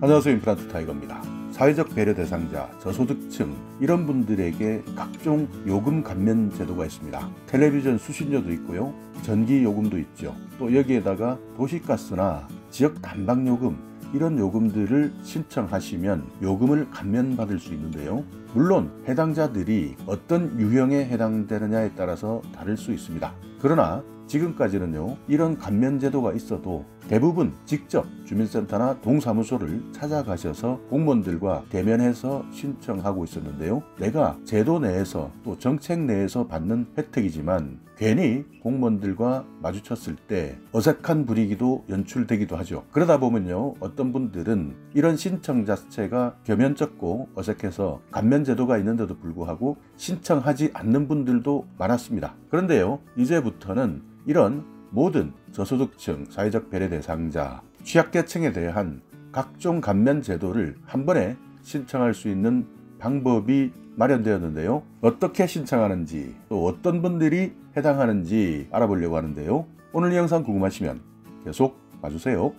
안녕하세요. 임플란트 타이거입니다. 사회적 배려 대상자, 저소득층 이런 분들에게 각종 요금 감면 제도가 있습니다. 텔레비전 수신료도 있고요. 전기 요금도 있죠. 또 여기에다가 도시가스나 지역 난방요금 이런 요금들을 신청하시면 요금을 감면받을 수 있는데요. 물론 해당자들이 어떤 유형에 해당되느냐에 따라서 다를 수 있습니다. 그러나 지금까지는요, 이런 감면 제도가 있어도 대부분 직접 주민센터나 동사무소를 찾아가셔서 공무원들과 대면해서 신청하고 있었는데요. 내가 제도 내에서 또 정책 내에서 받는 혜택이지만 괜히 공무원들과 마주쳤을 때 어색한 분위기도 연출되기도 하죠. 그러다 보면요, 어떤 분들은 이런 신청 자체가 겸연쩍고 어색해서 감면 제도가 있는데도 불구하고 신청하지 않는 분들도 많았습니다. 그런데요, 이제부터는 이런 모든 저소득층, 사회적 배려 대상자, 취약계층에 대한 각종 감면 제도를 한 번에 신청할 수 있는 방법이 마련되었는데요. 어떻게 신청하는지, 또 어떤 분들이 해당하는지 알아보려고 하는데요. 오늘 이 영상 궁금하시면 계속 봐주세요.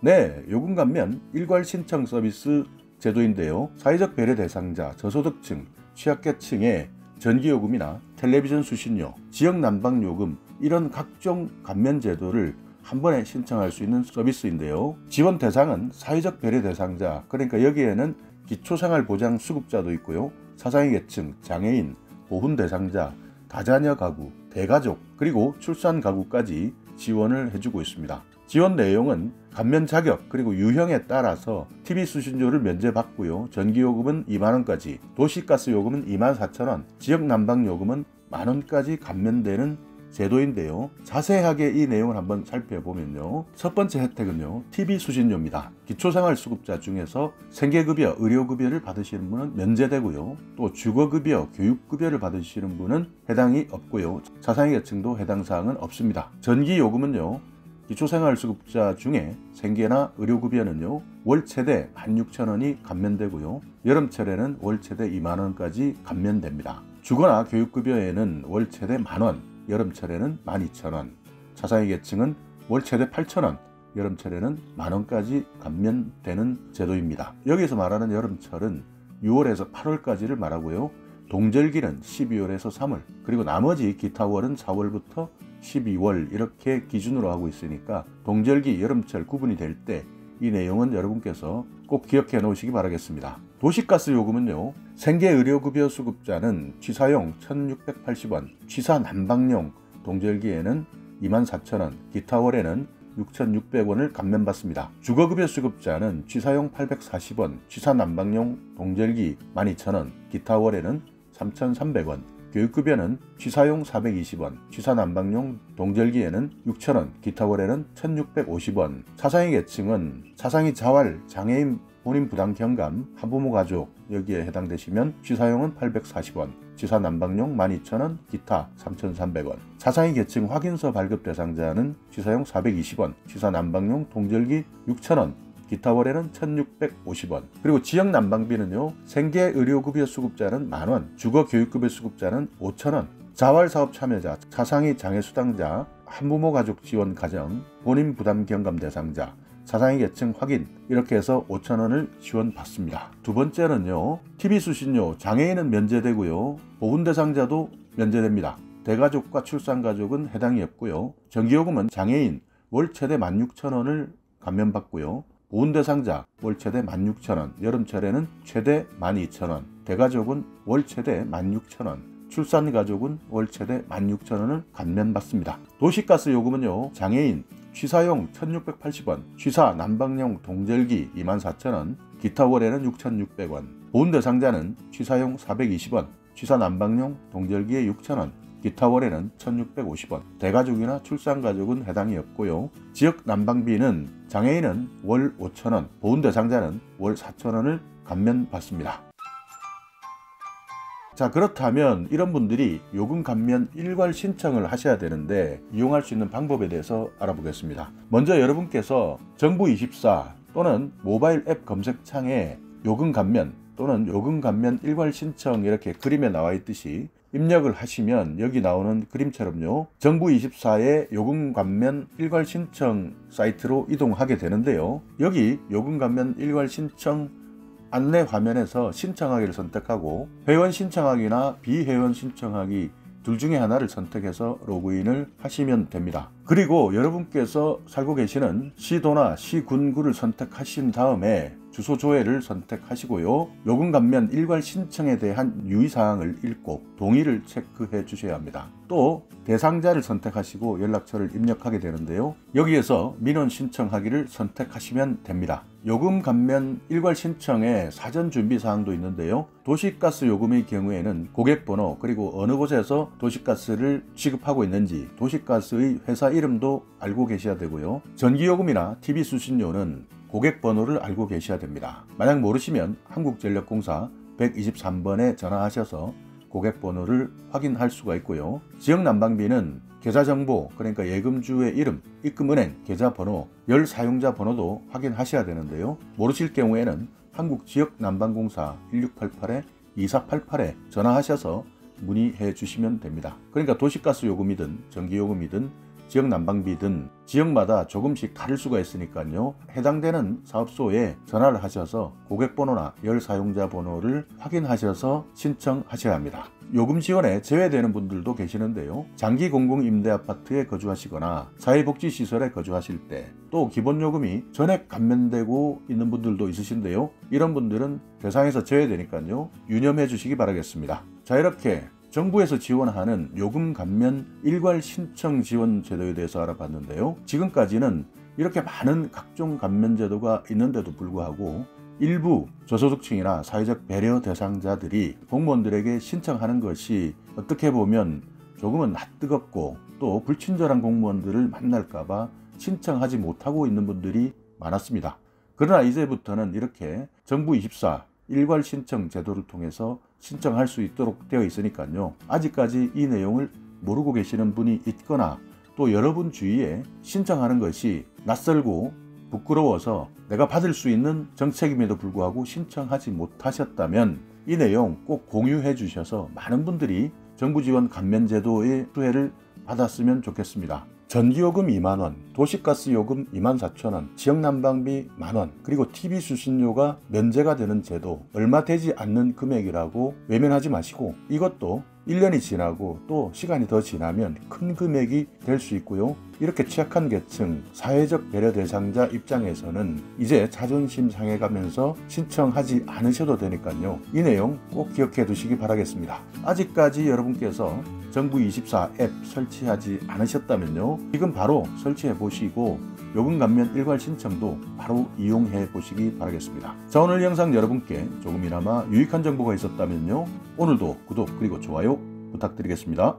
네, 요금 감면 일괄 신청 서비스 제도인데요. 사회적 배려 대상자, 저소득층, 취약계층의 전기요금이나 텔레비전 수신료, 지역 난방요금 이런 각종 감면 제도를 한 번에 신청할 수 있는 서비스인데요. 지원 대상은 사회적 배려 대상자, 그러니까 여기에는 기초생활보장 수급자도 있고요. 사상위 계층, 장애인, 보훈 대상자, 다자녀 가구, 대가족, 그리고 출산 가구까지 지원을 해주고 있습니다. 지원 내용은 감면 자격 그리고 유형에 따라서 TV 수신료를 면제받고요. 전기요금은 2만원까지, 도시가스요금은 24,000원, 지역난방요금은 만원까지 감면되는 제도인데요. 자세하게 이 내용을 한번 살펴보면요. 첫 번째 혜택은요, TV 수신료입니다. 기초생활수급자 중에서 생계급여, 의료급여를 받으시는 분은 면제되고요. 또 주거급여, 교육급여를 받으시는 분은 해당이 없고요. 자상위 계층도 해당 사항은 없습니다. 전기요금은요, 기초생활수급자 중에 생계나 의료급여는요, 월 최대 16,000원이 감면되고요. 여름철에는 월 최대 2만원까지 감면됩니다. 주거나 교육급여에는 월 최대 만원, 여름철에는 12,000원, 자상위 계층은 월 최대 8,000원, 여름철에는 만원까지 감면되는 제도입니다. 여기서 말하는 여름철은 6월에서 8월까지를 말하고요. 동절기는 12월에서 3월, 그리고 나머지 기타 월은 4월부터 12월 이렇게 기준으로 하고 있으니까 동절기, 여름철 구분이 될 때 이 내용은 여러분께서 꼭 기억해 놓으시기 바라겠습니다. 도시가스 요금은요, 생계의료급여 수급자는 취사용 1,680원, 취사 난방용 동절기에는 24,000원, 기타 월에는 6,600원을 감면받습니다. 주거급여 수급자는 취사용 840원, 취사 난방용 동절기 12,000원, 기타 월에는 3,300원, 교육급여는 취사용 420원, 취사 난방용 동절기에는 6,000원, 기타 월에는 1,650원. 사상위 계층은 사상위 자활, 장애인 본인 부담 경감, 한부모 가족 여기에 해당되시면 취사용은 840원, 취사 난방용 12,000원, 기타 3,300원. 사상위 계층 확인서 발급 대상자는 취사용 420원, 취사 난방용 동절기 6,000원, 기타 월에는 1,650원. 그리고 지역 난방비는요, 생계의료급여 수급자는 만원, 주거교육급여 수급자는 5,000원, 자활사업 참여자, 사상위 장애수당자, 한부모 가족 지원 가정, 본인 부담 경감 대상자, 사상위 계층 확인 이렇게 해서 5,000원을 지원받습니다. 두 번째는요, TV 수신료, 장애인은 면제되고요. 보훈 대상자도 면제됩니다. 대가족과 출산가족은 해당이 없고요. 전기요금은 장애인 월 최대 16,000원을 감면받고요. 보훈 대상자 월 최대 16,000원, 여름철에는 최대 12,000원, 대가족은 월 최대 16,000원, 출산가족은 월 최대 16,000원을 감면받습니다. 도시가스 요금은요, 장애인 취사용 1,680원, 취사 난방용 동절기 24,000원, 기타 월에는 6,600원, 보훈 대상자는 취사용 420원, 취사 난방용 동절기에 6,000원, 기타 월에는 1,650원, 대가족이나 출산가족은 해당이 없고요. 지역 난방비는 장애인은 월 5,000원, 보훈 대상자는 월 4,000원을 감면받습니다. 자, 그렇다면 이런 분들이 요금 감면 일괄 신청을 하셔야 되는데 이용할 수 있는 방법에 대해서 알아보겠습니다. 먼저 여러분께서 정부24 또는 모바일 앱 검색창에 요금 감면 또는 요금 감면 일괄 신청 이렇게 그림에 나와 있듯이 입력을 하시면 여기 나오는 그림처럼요, 정부24의 요금 감면 일괄 신청 사이트로 이동하게 되는데요. 여기 요금 감면 일괄 신청 안내 화면에서 신청하기를 선택하고 회원 신청하기나 비회원 신청하기 둘 중에 하나를 선택해서 로그인을 하시면 됩니다. 그리고 여러분께서 살고 계시는 시도나 시군구를 선택하신 다음에 주소 조회를 선택하시고요. 요금 감면 일괄 신청에 대한 유의사항을 읽고 동의를 체크해 주셔야 합니다. 또 대상자를 선택하시고 연락처를 입력하게 되는데요. 여기에서 민원 신청하기를 선택하시면 됩니다. 요금 감면 일괄 신청에 사전 준비 사항도 있는데요. 도시가스 요금의 경우에는 고객번호 그리고 어느 곳에서 도시가스를 취급하고 있는지 도시가스의 회사 이름도 알고 계셔야 되고요. 전기요금이나 TV 수신료는 고객번호를 알고 계셔야 됩니다. 만약 모르시면 한국전력공사 123번에 전화하셔서 고객번호를 확인할 수가 있고요. 지역난방비는 계좌정보, 그러니까 예금주의 이름, 입금은행, 계좌번호, 열 사용자 번호도 확인하셔야 되는데요. 모르실 경우에는 한국지역난방공사 1688-2488에 전화하셔서 문의해 주시면 됩니다. 그러니까 도시가스 요금이든 전기요금이든 지역난방비든 지역마다 조금씩 다를 수가 있으니까요. 해당되는 사업소에 전화를 하셔서 고객번호나 열 사용자 번호를 확인하셔서 신청하셔야 합니다. 요금 지원에 제외되는 분들도 계시는데요. 장기 공공임대아파트에 거주하시거나 사회복지시설에 거주하실 때, 또 기본요금이 전액 감면되고 있는 분들도 있으신데요. 이런 분들은 대상에서 제외되니까요. 유념해 주시기 바라겠습니다. 자, 이렇게 정부에서 지원하는 요금 감면 일괄 신청 지원 제도에 대해서 알아봤는데요. 지금까지는 이렇게 많은 각종 감면 제도가 있는데도 불구하고 일부 저소득층이나 사회적 배려 대상자들이 공무원들에게 신청하는 것이 어떻게 보면 조금은 낯뜨겁고 또 불친절한 공무원들을 만날까봐 신청하지 못하고 있는 분들이 많았습니다. 그러나 이제부터는 이렇게 정부24 일괄 신청 제도를 통해서 신청할 수 있도록 되어 있으니까요. 아직까지 이 내용을 모르고 계시는 분이 있거나 또 여러분 주위에 신청하는 것이 낯설고 부끄러워서 내가 받을 수 있는 정책임에도 불구하고 신청하지 못하셨다면 이 내용 꼭 공유해 주셔서 많은 분들이 정부 지원 감면 제도의 수혜를 받았으면 좋겠습니다. 전기요금 2만원, 도시가스 요금 24,000원, 지역난방비 만원, 그리고 TV 수신료가 면제가 되는 제도, 얼마 되지 않는 금액이라고 외면하지 마시고 이것도 1년이 지나고 또 시간이 더 지나면 큰 금액이 될 수 있고요. 이렇게 취약한 계층, 사회적 배려 대상자 입장에서는 이제 자존심 상해가면서 신청하지 않으셔도 되니까요. 이 내용 꼭 기억해 두시기 바라겠습니다. 아직까지 여러분께서 정부24 앱 설치하지 않으셨다면요. 지금 바로 설치해 보시고 요금 감면 일괄 신청도 바로 이용해 보시기 바라겠습니다. 자, 오늘 영상 여러분께 조금이나마 유익한 정보가 있었다면요. 오늘도 구독 그리고 좋아요 부탁드리겠습니다.